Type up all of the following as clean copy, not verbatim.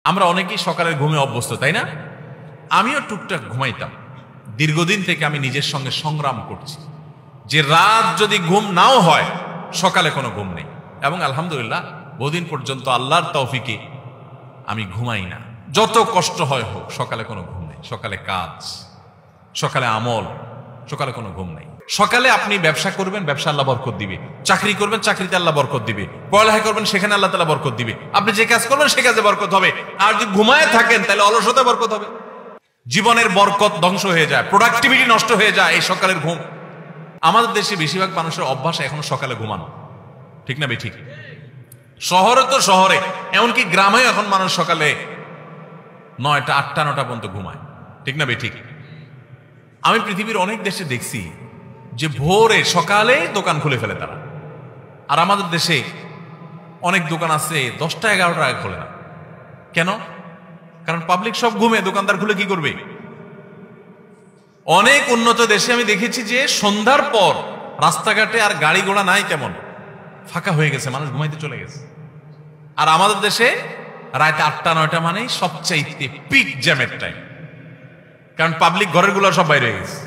আমরা অনেকেই সকালের ঘুমে অভ্যস্ত, তাই না? আমিও টুকটাক ঘুমাইতাম। দীর্ঘদিন থেকে আমি নিজের সঙ্গে সংগ্রাম করছি যে রাত যদি ঘুম নাও হয়, সকালে কোনো ঘুম নেই। এবং আলহামদুলিল্লাহ বহুদিন পর্যন্ত আল্লাহর তৌফিকে আমি ঘুমাই না। যত কষ্ট হয় হোক, সকালে কোনো ঘুম নেই। সকালে কাজ, সকালে আমল, সকালে কোনো ঘুম নেই। সকালে আপনি ব্যবসা করবেন, ব্যবসা আল্লাহ বরকত দিবে। চাকরি করবেন, চাকরিতে আল্লাহ বরকত দিবে। পড়ালেখা করবেন, সেখানে আল্লাহ তাআলা বরকত দিবে। আপনি যে কাজ করবেন সে কাজে বরকত হবে। আর যদি ঘুমায় থাকেন তাহলে অলসতা বরকত হবে। জীবনের বরকত ধ্বংস হয়ে যায়, প্রোডাক্টিভিটি নষ্ট হয়ে যায় এই সকালের ঘুম। আমাদের দেশে বেশিরভাগ মানুষের অভ্যাস এখনো সকালে ঘুমানো, ঠিক না বেঠিক? শহরে তো শহরে, এমনকি গ্রামেও এখন মানুষ সকালে 9টা 8টা 9টা পর্যন্ত ঘুমায়, ঠিক না বেঠিক? আমি পৃথিবীর অনেক দেশে দেখছি যে ভোরে সকালে দোকান খুলে ফেলে তারা। আর আমাদের দেশে অনেক দোকান আছে 10টা 11টা আগে খোলে না। কেন? কারণ পাবলিক সব ঘুমে, দোকানদার খুলে কি করবে? অনেক উন্নত দেশে আমি দেখেছি যে সন্ধ্যার পর রাস্তাঘাটে আর গাড়ি ঘোড়া নাই, তেমন ফাঁকা হয়ে গেছে, মানুষ ঘুমাইতে চলে গেছে। আর আমাদের দেশে রাত 8টা 9টা মানেই সবচাইতে পিক জ্যামের টাইম, কারণ পাবলিক ঘরের গুলো সব বাইরে হয়ে গেছে।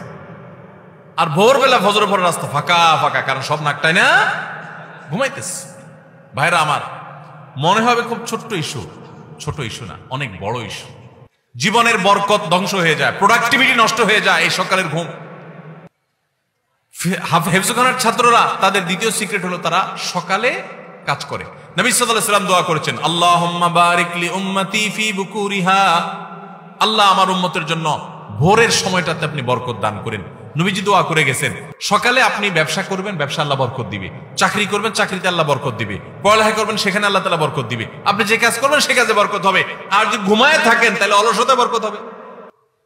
আর ভোরবেলা ফজরের পর রাস্তা ফাঁকা ফাঁকা, কারণ সব নাকটাই না ঘুমাইতেছে। ভাইরা আমার, মনে হবে খুব ছোট্ট ইস্যু, ছোট ইস্যু না, অনেক বড় ইস্যু। জীবনের বরকত ধ্বংস হয়ে যায়, প্রোডাক্টিভিটি নষ্ট হয়ে যায় এই সকালের ঘুম। হেফজখানার ছাত্ররা তাদের দ্বিতীয় সিক্রেট হলো তারা সকালে কাজ করে। নবী সাল্লাল্লাহু আলাইহি ওয়াসাল্লাম দোয়া করেছেন, আল্লাহুম্মা বারিক লি উম্মতি ফি বুকুরিহা, আল্লাহ আমার উম্মতের জন্য ভোরের সময়টাতে আপনি বরকত দান করেন। নবীজি দোয়া করে গেছেন, সকালে আপনি ব্যবসা করবেন, ব্যবসা আল্লাহ বরকত দিবে। চাকরি করবেন, চাকরিতে আল্লাহ বরকত দিবে। পড়ালেখা করবেন, সেখানে আল্লাহ তাআলা বরকত দিবে। আপনি যে কাজ করবেন সে কাজে বরকত হবে। আর যদি ঘুমায় থাকেন তাহলে অলসতা বরকত হবে,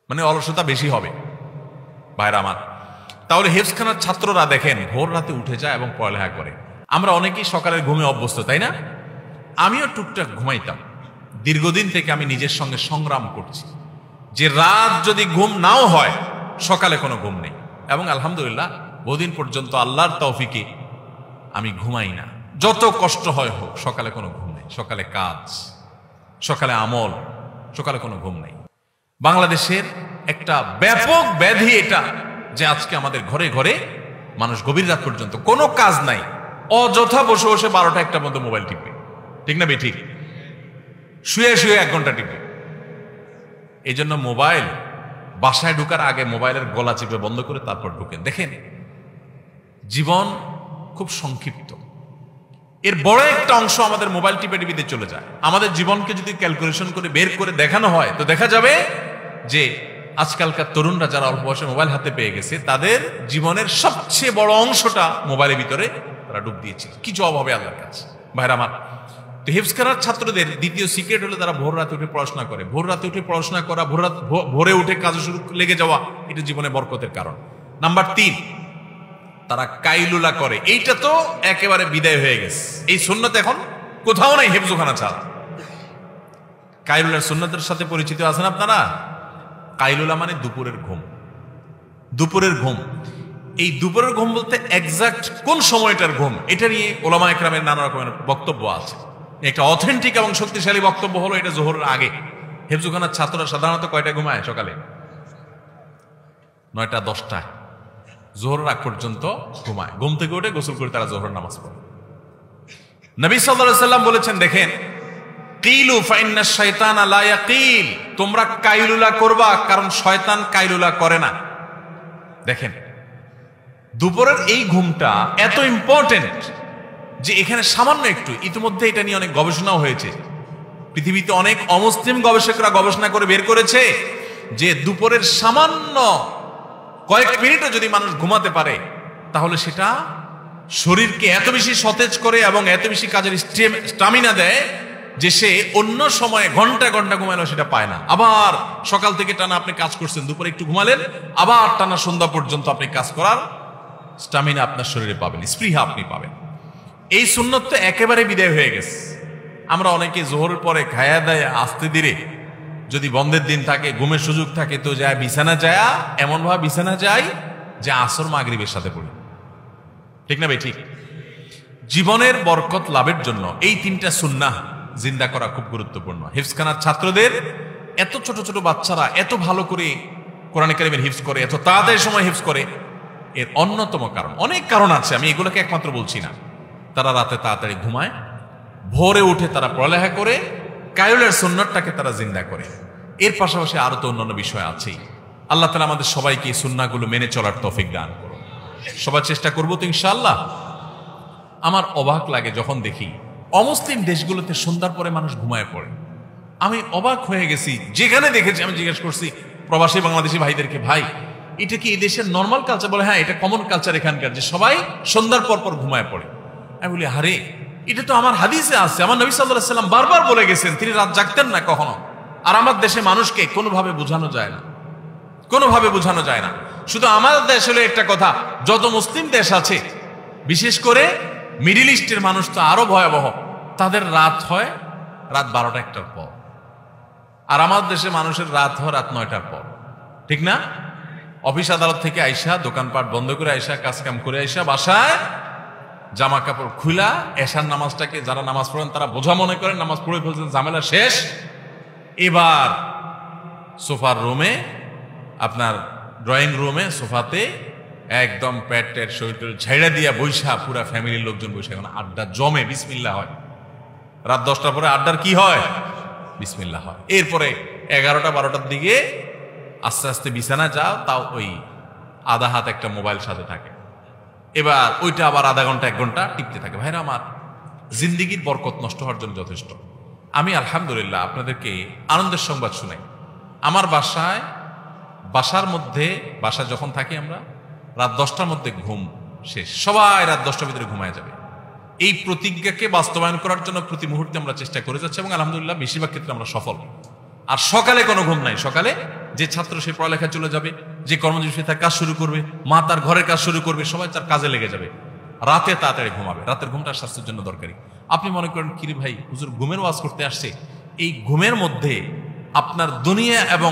মানে অলসতা বেশি হবে। ভাইরা আমার, তাহলে হেফজখানার ছাত্ররা দেখেন ভোর রাতে উঠে যায় এবং পড়ালেখা করে। আমরা অনেকেই সকালের ঘুমে অভ্যস্ত, তাই না? আমিও টুকটাক ঘুমাইতাম। দীর্ঘদিন থেকে আমি নিজের সঙ্গে সংগ্রাম করছি যে রাত যদি ঘুম নাও হয়, সকালে কোনো ঘুম নেই। এবং আলহামদুলিল্লাহ বহুদিন পর্যন্ত আল্লাহর তৌফিকে আমি ঘুমাই না। যত কষ্ট হয় হোক, সকালে কোনো ঘুম নেই। সকালে কাজ, সকালে আমল, সকালে কোনো ঘুম নেই। বাংলাদেশের একটা ব্যাপক ব্যাধি এটা যে আজকে আমাদের ঘরে ঘরে মানুষ গভীর রাত পর্যন্ত কোনো কাজ নাই, অযথা বসে বসে 12টা 1টা পর্যন্ত মোবাইল টিপবে, ঠিক না বেঠিক? শুয়ে শুয়ে 1 ঘন্টা টিপবে। এই জন্য মোবাইল বাসায় ঢুকার আগে মোবাইলের গলা চিপে বন্ধ করে তারপর ঢুকেন। দেখেন জীবন খুব সংক্ষিপ্ত, এর বড় একটা অংশ আমাদের মোবাইল টিপে টিপিতে চলে যায়। আমাদের জীবনকে যদি ক্যালকুলেশন করে বের করে দেখানো হয় তো দেখা যাবে যে আজকালকার তরুণরা যারা অল্প বয়সে মোবাইল হাতে পেয়ে গেছে, তাদের জীবনের সবচেয়ে বড় অংশটা মোবাইলের ভিতরে তারা ডুব দিয়েছে। কি জবাব হবে আল্লাহর কাছে? ভাইরা আমার, তো হেফজখানার ছাত্রদের দ্বিতীয় সিক্রেট হলো তারা ভোর রাতে উঠে পড়াশোনা করে। ভোর রাতে উঠে পড়াশোনা করা, ভোরে উঠে কাজে শুরু লেগে যাওয়া, এটা জীবনে বরকতের কারণ। নাম্বার 3, তারা কাইলুলা করে। এইটা তো একেবারে বিদায় হয়ে গেছে, এই সুন্নত এখন কোথাও নাই হেফজখানা ছাড়া। কাইলুলার সুন্নতের সাথে পরিচিত আছেন আপনারা? কাইলুলা মানে দুপুরের ঘুম। দুপুরের ঘুম, এই দুপুরের ঘুম বলতে এক্সাক্ট কোন সময়টার ঘুম, এটা নিয়ে ওলামা একরামের নানা রকমের বক্তব্য আছে। একটা অথেন্টিক এবং শক্তিশালী বক্তব্য হলো এটা জোহরের আগে। হেফজখানার ছাত্ররা সাধারণত কয়টা ঘুমায়? সকালে 9টা 10টা, জোহরের আগ পর্যন্ত ঘুমায়। ঘুম থেকে উঠে গোসল করে তারা জোহরের নামাজ পড়ে। নবী সাল্লাল্লাহু আলাইহি ওয়াসাল্লাম বলেছেন, দেখেন, কিলু ফাইন্না শাইতানা লা ইয়াকিল, তোমরা কাইলুলা করবা, কারণ শয়তান কাইলুলা করে না। দেখেন দুপুরের এই ঘুমটা এত ইম্পর্টেন্ট যে এখানে সামান্য একটু, ইতিমধ্যে এটা নিয়ে অনেক গবেষণাও হয়েছে। পৃথিবীতে অনেক অমুসলিম গবেষকরা গবেষণা করে বের করেছে যে দুপুরের সামান্য কয়েক মিনিটও যদি মানুষ ঘুমাতে পারে তাহলে সেটা শরীরকে এত বেশি সতেজ করে এবং এত বেশি কাজের স্টামিনা দেয় যে সে অন্য সময়ে ঘন্টা ঘন্টা ঘুমালেও সেটা পায় না। আবার সকাল থেকে টানা আপনি কাজ করছেন, দুপুরে একটু ঘুমালেন, আবার টানা সন্ধ্যা পর্যন্ত আপনি কাজ করার স্টামিনা আপনার শরীরে পাবেন, স্পৃহা আপনি পাবেন। এই সুন্নত তো একেবারে বিদায় হয়ে গেছে। আমরা অনেকে জোহরের পরে খায়া দেয় আস্তে ধীরে, যদি বন্ধের দিন থাকে, ঘুমের সুযোগ থাকে, তো যায় বিছানা যায়, এমন ভাবে বিছানা যায় যে আসর মাগরিবের সাথে পড়ি, ঠিক না ভাই? ঠিক। জীবনের বরকত লাভের জন্য এই 3টা সুন্নাহ জিন্দা করা খুব গুরুত্বপূর্ণ। হিফজখানার ছাত্রদের এত ছোট ছোট বাচ্চারা এত ভালো করে কোরআন কারীমের হিফজ করে, এত তাড়াতাড়ি সময় হিফজ করে, এর অন্যতম কারণ, অনেক কারণ আছে, আমি এগুলোকে একমাত্র বলছি না। তারা রাতে তাড়াতাড়ি ঘুমায়, ভোরে উঠে তারা পড়ালেখা করে, কায়ুলের সুন্নাতটাকে তারা জিন্দা করে। এর পাশাপাশি আরো তো অন্যান্য বিষয় আছেই। আল্লাহ তাআলা আমাদের সবাইকে এই সুন্নাহগুলো মেনে চলার তৌফিক দান করুন। সবাই চেষ্টা করবো তো ইনশাআল্লাহ। আমার অবাক লাগে যখন দেখি অমুসলিম দেশগুলোতে সন্ধ্যার পরে মানুষ ঘুমায় পড়ে। আমি অবাক হয়ে গেছি, যেখানে দেখেছি আমি জিজ্ঞেস করছি প্রবাসী বাংলাদেশি ভাইদেরকে, ভাই এটা কি এই দেশের নর্মাল কালচার? বলে হ্যাঁ, এটা কমন কালচার এখানকার, যে সবাই সন্ধ্যার পর পর ঘুমায় পড়ে। আমি বলি আরে এটা তো আমার হাদিসে আছে, আমার নবী সাল্লাল্লাহু আলাইহি সাল্লাম বারবার বলে গেছেন, তিনি রাত জাগতেন না কখনো। আর আমার দেশে মানুষকে কোনোভাবে বোঝানো যায় না, কোনোভাবে বোঝানো যায় না। শুধু আমার দেশ হলো একটা কথা, যত মুসলিম দেশ আছে বিশেষ করে মিডিল ইস্টের মানুষ তো আরো ভয়াবহ, তাদের রাত হয় রাত 12টা-1টার পর, আর আমার দেশে মানুষের রাত হয় রাত 9টার পর, ঠিক না? অফিস আদালত থেকে আইসা, দোকানপাট বন্ধ করে আইসা, কাজকাম করে আইসা বাসায় জামা কাপড় খুলা, এশার নামাজটাকে যারা নামাজ পড়েন তারা বোঝা মনে করেন, নামাজ পড়ে ফেলছেন, ঝামেলা শেষ। এবার সোফার রুমে, আপনার ড্রয়িং রুমে সোফাতে একদম প্যাটের শরীর ছেড়ে দিয়া বৈশা, পুরা ফ্যামিলির লোকজন বৈশা এখন আড্ডা জমে, বিসমিল্লাহ হয়। রাত 10টার পরে আড্ডার কি হয়? বিসমিল্লাহ হয়। এরপরে 11টা-12টার দিকে আস্তে আস্তে বিছানা যাও, তাও ওই আধা হাত একটা মোবাইল সাথে থাকে। এবার ওইটা আবার আধা ঘন্টা 1 ঘন্টা টিকতে থাকে। ভাইরা আমার, জিন্দিগির বরকত নষ্ট হওয়ার জন্য যথেষ্ট। আমি আলহামদুলিল্লাহ আপনাদেরকে আনন্দের সংবাদ শুনাই। আমার বাসার মধ্যে যখন থাকি আমরা, রাত 10টার মধ্যে ঘুম শেষ, সবাই রাত 10টার ভিতরে ঘুমায় যাবে। এই প্রতিজ্ঞাকে বাস্তবায়ন করার জন্য প্রতি মুহূর্তে আমরা চেষ্টা করে যাচ্ছি এবং আলহামদুলিল্লাহ বেশিরভাগ ক্ষেত্রে আমরা সফল। আর সকালে কোনো ঘুম নাই। সকালে যে ছাত্র সে পড়ালেখা চলে যাবে, যে কর্মজীবী তার কাজ শুরু করবে, মা তার ঘরের কাজ শুরু করবে, সবাই তার কাজে লেগে যাবে। রাতে তাড়াতাড়ি ঘুমাবে। রাতের ঘুমটা স্বাস্থ্যের জন্য দরকারি। আপনি মনে করেন কিরে ভাই, হুজুর ঘুমের ওয়াজ করতে আসছে, এই ঘুমের মধ্যে আপনার দুনিয়া এবং